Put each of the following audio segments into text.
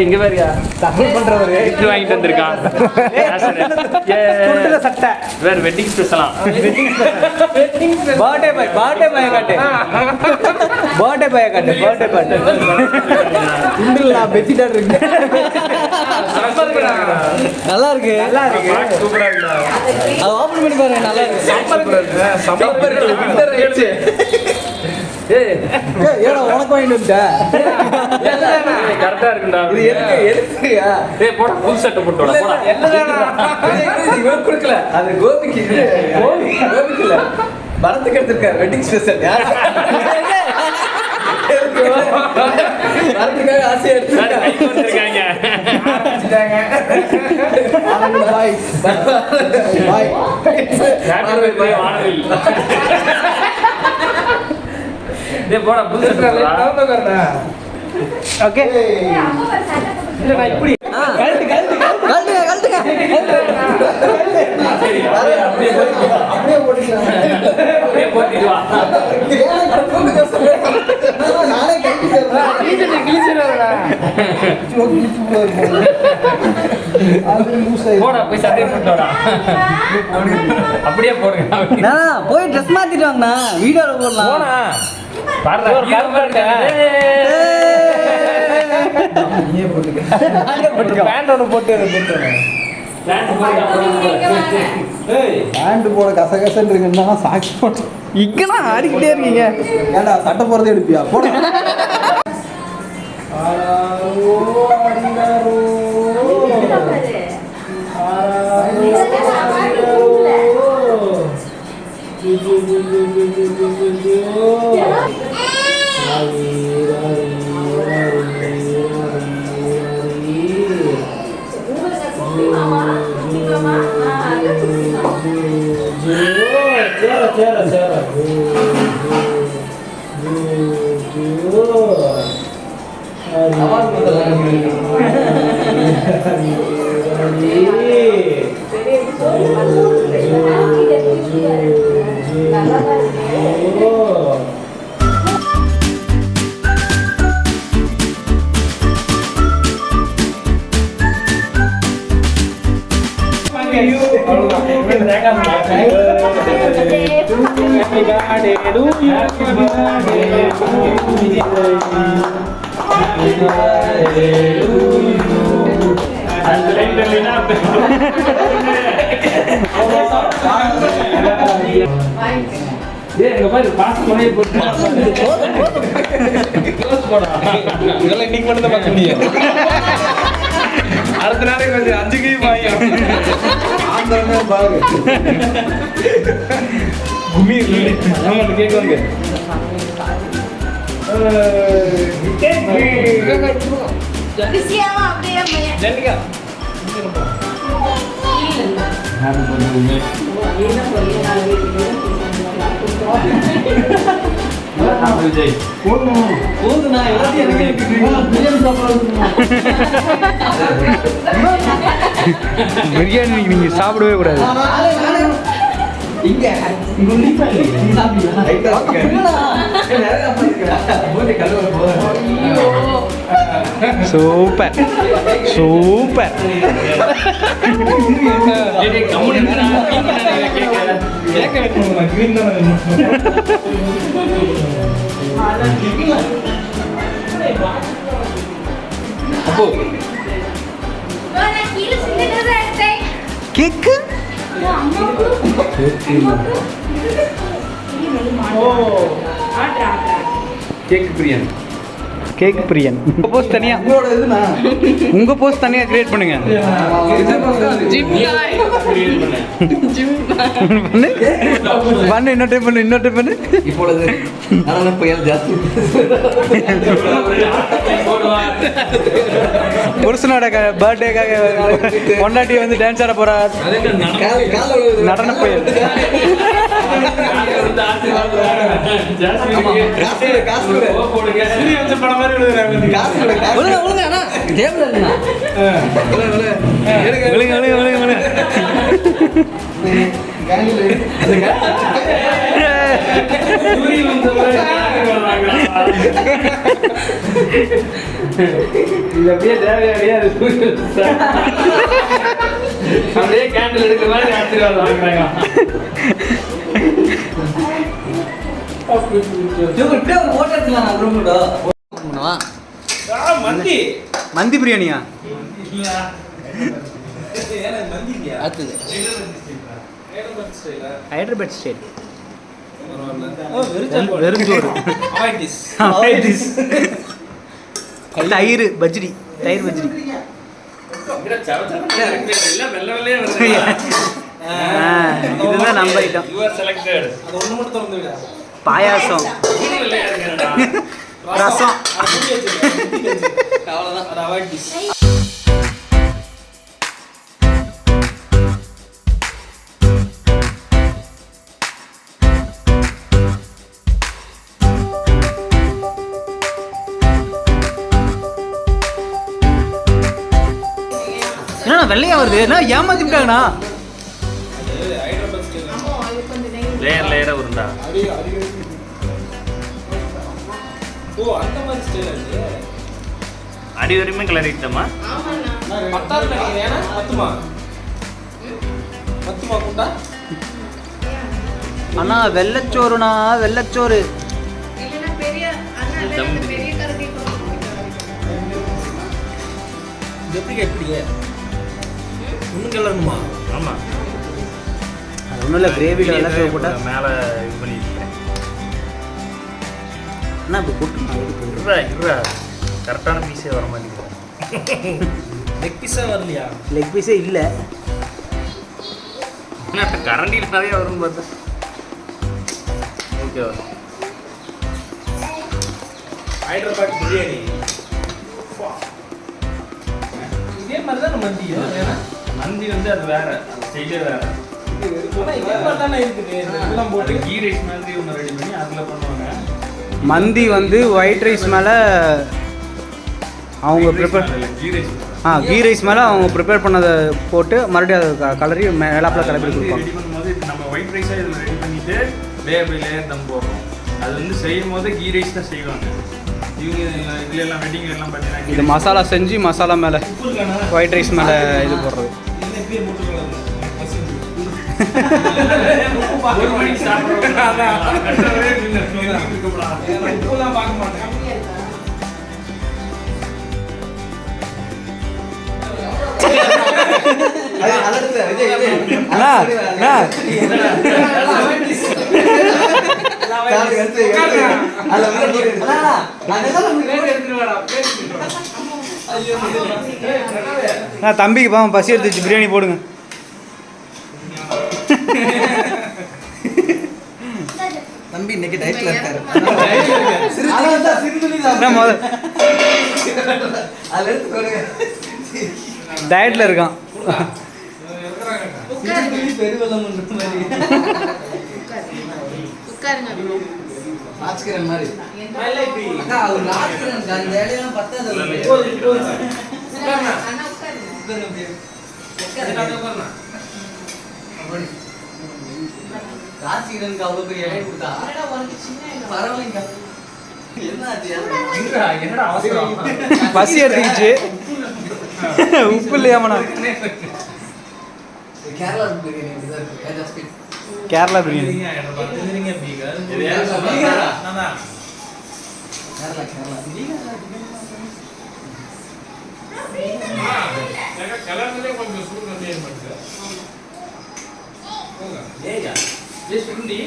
இங்க வேறியா தமிழ் பண்றவரு இது வாங்கிட்டு வந்திருக்கான். சட்டை வேற வெட்டிங் ஸ்பெஷலா பர்த்டே பாய் காட்டு குண்டுலாம் பெட்ஷீட்டா இருக்கு. நல்லா இருக்கு சூப்பரா இருக்கு. அது ஓபன் பண்ணி பாருங்க. நல்லா இருக்கு. ஏடா உனக்கு வாங்கிட்டு வந்துட்ட கரெக்டா இருக்குடா. இது எதுக்குயா? டேய் போடா புது சட்டை போட்டு வாடா போடா. இவன் கொடுக்கல. அது கோபிக்கு இல்ல பரத்துக்கு எடுத்திருக்காரு. வெட்டிங் ஸ்பெஷல் யார் பரத்துக்காக ஆசையா எடுத்திருக்காங்க. பாய் போடா புது சட்டை ஓகே இப்படி அப்படியே போடுங்க. போய் ட்ரெஸ் மாத்திட்டு வாங்கண்ணா. வீடியோல போடலாம். பேண்ட் போட கசகசன்னு இருக்குன்னா சாக்ஸ் போட்டு இங்கெல்லாம் ஆடிக்கிட்டே இருக்கீங்க. ஏன்டா சட்டை போறதே எடுப்பியா? போட இன்னைக்கு மட்டும் தான் பார்க்க முடியும். அடுத்த நாளைக்கு வந்து 5 கை பாயும் ஆந்திரமே பாரு குமி நம்ம கேக்குவாங்க. ஜெனிகா பிரியாணி நீங்க சாப்பிடவே கூடாது. Super super. அப்போ கேக்கு கேக் பிரியன் கேக் பிரியன். உங்க போஸ்ட் தனியா உங்க போஸ்ட் தனியா கிரியேட் பண்ணுங்க. பண்ணு இன்னொரு டைம் பண்ணு. இப்பொழுது நடன புயல் ஜாஸ்தி. புருஷனோட பர்த்டேக்காக பொண்டாட்டி வந்து டான்ஸ் ஆட போறார். நடன புயல். இது அப்படியே தேவையாடியே அது அப்படியே கேண்டில் எடுக்கிற மாதிரி ஆசீர்வாதம் வாங்குறாங்க. மந்தி மந்தி பிரியாணியா? அடுத்தது ஹைதராபாத் ஸ்டைல் வெறும் சோறு. தயிர் பஜ்ரி, தயிர் பஜ்ரி. எல்லாம் வெள்ளை வெள்ளையே வருது. இதுதான் நம்ம ஐட்டம். You are selected. பாயாசம், வெள்ளையா இருக்கேன்டா. ரசம். என்னண்ணா வெள்ளையா வருது? என்ன ஏமாத்திட்டாங்கண்ணா? லேயர் லேயரா வருண்டா. அடி வரையுமே கிளறிட்டோமா? அண்ணா வெள்ளச்சோறுண்ணா, வெள்ளச்சோறு. ஆமா, அது ஒன்றும் இல்லை, கிரேவியில் வெள்ளச்சோறு போட்டால் மேல இது பண்ணிருக்கேன். அண்ணா இப்போ போட்டு கரெக்டான பீஸே வர மாட்டேங்குது. லெக் பீஸா வரலையா? லெக் பீஸே இல்லை. கரண்டியில் நிறைய வரும்னு பார்த்தேன். ஓகேவா? ஹைதராபாத் பிரியாணி இதே மாதிரி தான் மந்தி. மந்தி வந்து அது வேற, அந்த ஸ்டைலே வேற. இதே மாதிரி தானே இருக்குது. இதெல்லாம் போட்டு போட்டு கீ ரைஸ் மாதிரி ஒன்று ரெடி பண்ணி அதில் பண்ணுவாங்க. மந்தி வந்து ஒயிட் ரைஸ் மேலே அவங்க prepare, ghee rice ghee rice மேலே அவங்க ப்ரிப்பேர் பண்ணதை போட்டு மறுபடியும் அதை கலரி மேலாப்பில் கலப்பி கொடுப்பாங்க. ரெடி பண்ணும்போது நம்ம ஒயிட் ரைஸாக இதில் ரெடி பண்ணிட்டு லேயர் பை லேயர் தம் போடுறோம். அது வந்து செய்யும் போது கீ ரைஸ் தான் செய்வாங்க இவங்க. இதுல எல்லாம் வெட்டிங்ல எல்லாம் பார்த்தீங்கன்னா இது மசாலா செஞ்சு மசாலா மேலே ஒயிட் ரைஸ் மேலே இது போடுறது. ஒரு மணிக்கு சாப்பிட்றோம். பார்க்க மாட்டேன். அண்ணா அண்ணா தம்பிக்கு பாவம் பசி எடுத்துச்சு, பிரியாணி போடுங்க. தம்பி இன்னைக்கு டயட்ல இருக்காரு. டயட்ல இருக்கான். ராஜ்கிரண் மாதிரி அக்கா, அவர் ராஜ்கிரண் அந்த வேலையெல்லாம் பத்தாது. ராஜ்கிரனுக்கு அவ்வளவு பெரிய இடம் கொடுத்தா பரவாயில்லைங்க. என்னடா அவசரம்? பசி எடுத்துக்கிச்சு. உப்பு இல்லையாமண்ணா? கேரளா பிரியாணி இப்படிதான் இருக்கு. ஏதா ஸ்பீட் கேரளா பிரியாணி. கேரளா கலர்லயே கொஞ்சம் சூடு வந்து ஏற்படுது. ஏயா ஜஸ்ட் சுண்டி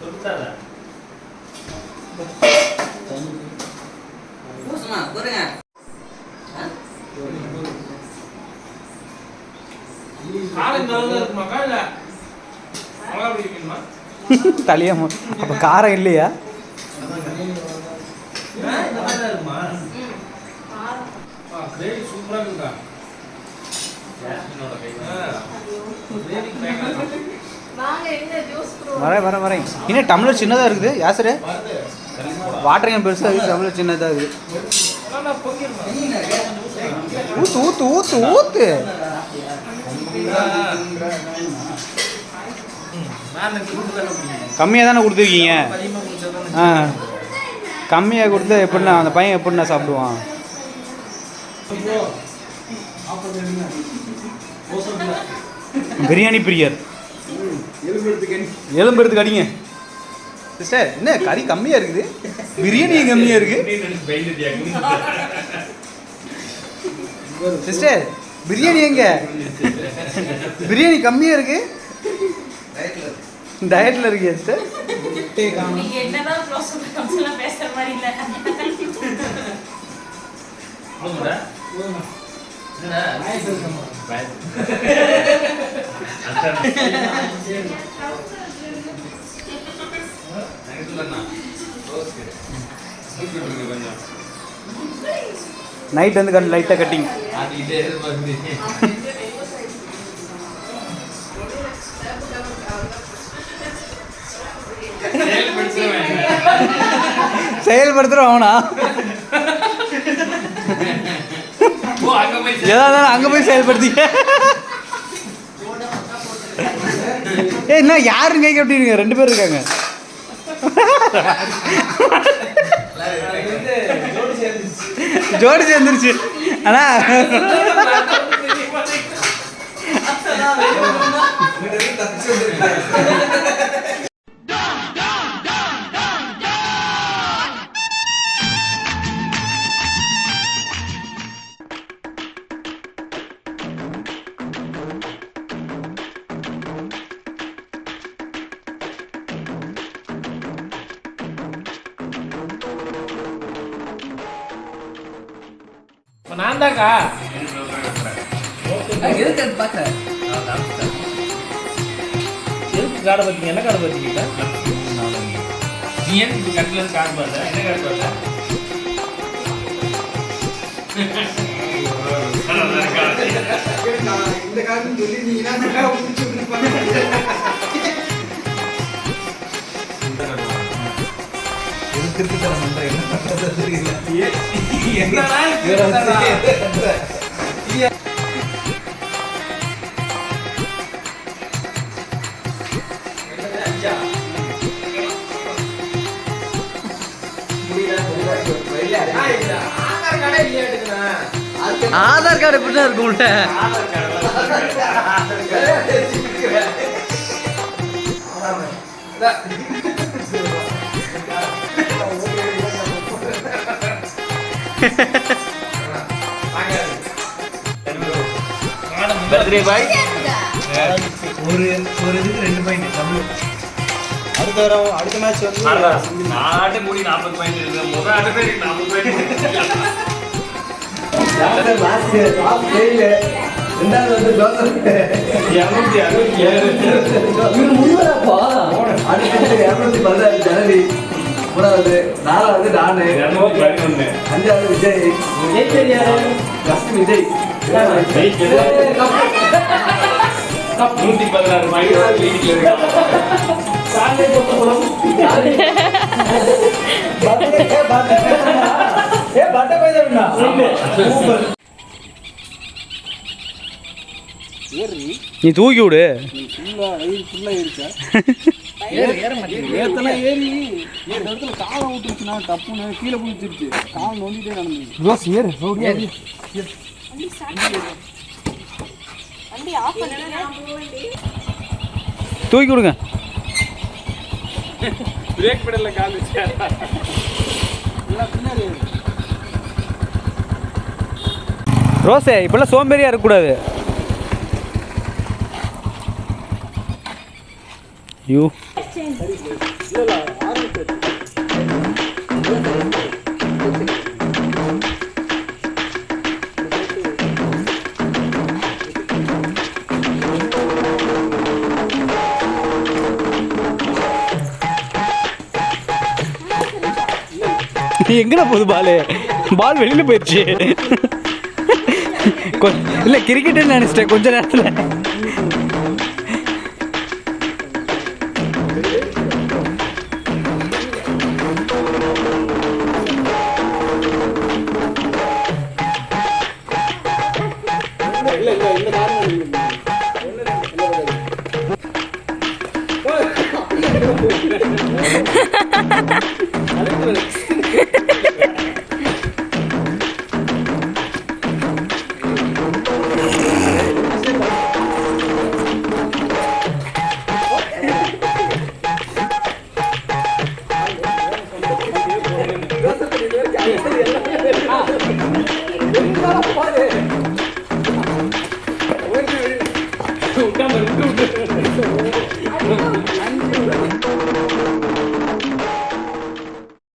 தொட்டாதா போசமா போறங்க. காலம் நல்லா இருக்குமாக்கா இல்ல அழகா பிடிக்குமா? தலையா அப்ப காரம் இல்லையா? நல்லா இருக்குமா? கிரேவி சூப்பரா இருக்குக்கா. ஜாஸ்மினோட கை. கிரேவி பயங்கரமா. வரேன் வரேன். இன்னும் டம்ளர் சின்னதாக இருக்குது யாசரு. வாட்டர் கேன் பெருசாக இருக்குது, டம்ளர் சின்னதாக இருக்குது. ஊத்து ஊத்து ஊத்து ஊத்து. கம்மியாக தானே கொடுத்துருக்கீங்க. ஆ கம்மியாக கொடுத்தா எப்படின்னா அந்த பையன் எப்படின்னா சாப்பிடுவான்? பிரியாணி பிரியர். எலும்பு எடுத்து கடிங்க சிஸ்டர். என்ன கறி கம்மியாக இருக்குது, பிரியாணி கம்மியாக இருக்குது சிஸ்டர். பிரியாணி எங்க? பிரியாணி கம்மியாக இருக்கு, டயட்டில் இருக்கு சிஸ்டர். நைட் வந்து லைட்டாக கட்டிங். செயல்படுத்துகிறோம் அவனா? ஏதாவது அங்கே போய் செயல்படுத்திக்க. என்ன யாருன்னு கை கட்டிருங்க, 2 பேர் இருக்காங்க. ஜோடி சேர்ந்துருச்சு. ஆனா நான் தாக்கா எதுக்கு பார்க்குறேன்? எதுக்கு காடை பார்த்தீங்க? என்ன காடை பார்த்தீங்க? நீ ஏன் இப்போ கட்டில இருந்து காடு பார்த்த? என்ன காடு பார்த்த? இந்த காரணம் சொல்லி நீங்க திருப்பி தர பண்றேன். என்ன பண்றது தெரியல. என்னடா ஆதார் கார்டு எப்படி தான் இருக்கும் உள்ள? Birthday boy. ஒரு இதுக்கு 2 பாயிண்ட் தமிழ். அடுத்த வாரம் அடுத்த மேட்ச் வந்து நாட்டு மூடி 40 பாயிண்ட் இருக்கு. முதல் ஆட்டு பேர் 40 பாயிண்ட். Last fail. ரெண்டாவது வந்து ஜோசப் 267. முன்னாப்பா அடுத்து 216 ஜனவரி. மூணாவது 4வது நானு. 211. 5வது விஜய். ஃபர்ஸ்ட் விஜய். 116 பாயிண்ட் லீடிங்ல இருக்காங்க. நீ தூக்கி விடு. நேத்தெல்லாம் ஏறி இந்த இடத்துல காலை விட்டுருச்சுன்னா டப்புன்னு கீழே குளிச்சிருச்சு. கால் நோண்டிட்டே நடந்து தூக்கி விடுங்க. பிரேக் பெடல்ல கால் வச்சு ரோசே இப்பெல்லாம் சோம்பேறியா இருக்கக்கூடாது. யூ எங்கடா போகுது பால்? பால் வெளியில போயிடுச்சு. இல்லை கிரிக்கெட்டுன்னு நினச்சிட்டேன் கொஞ்ச நேரத்தில். பாருங்க.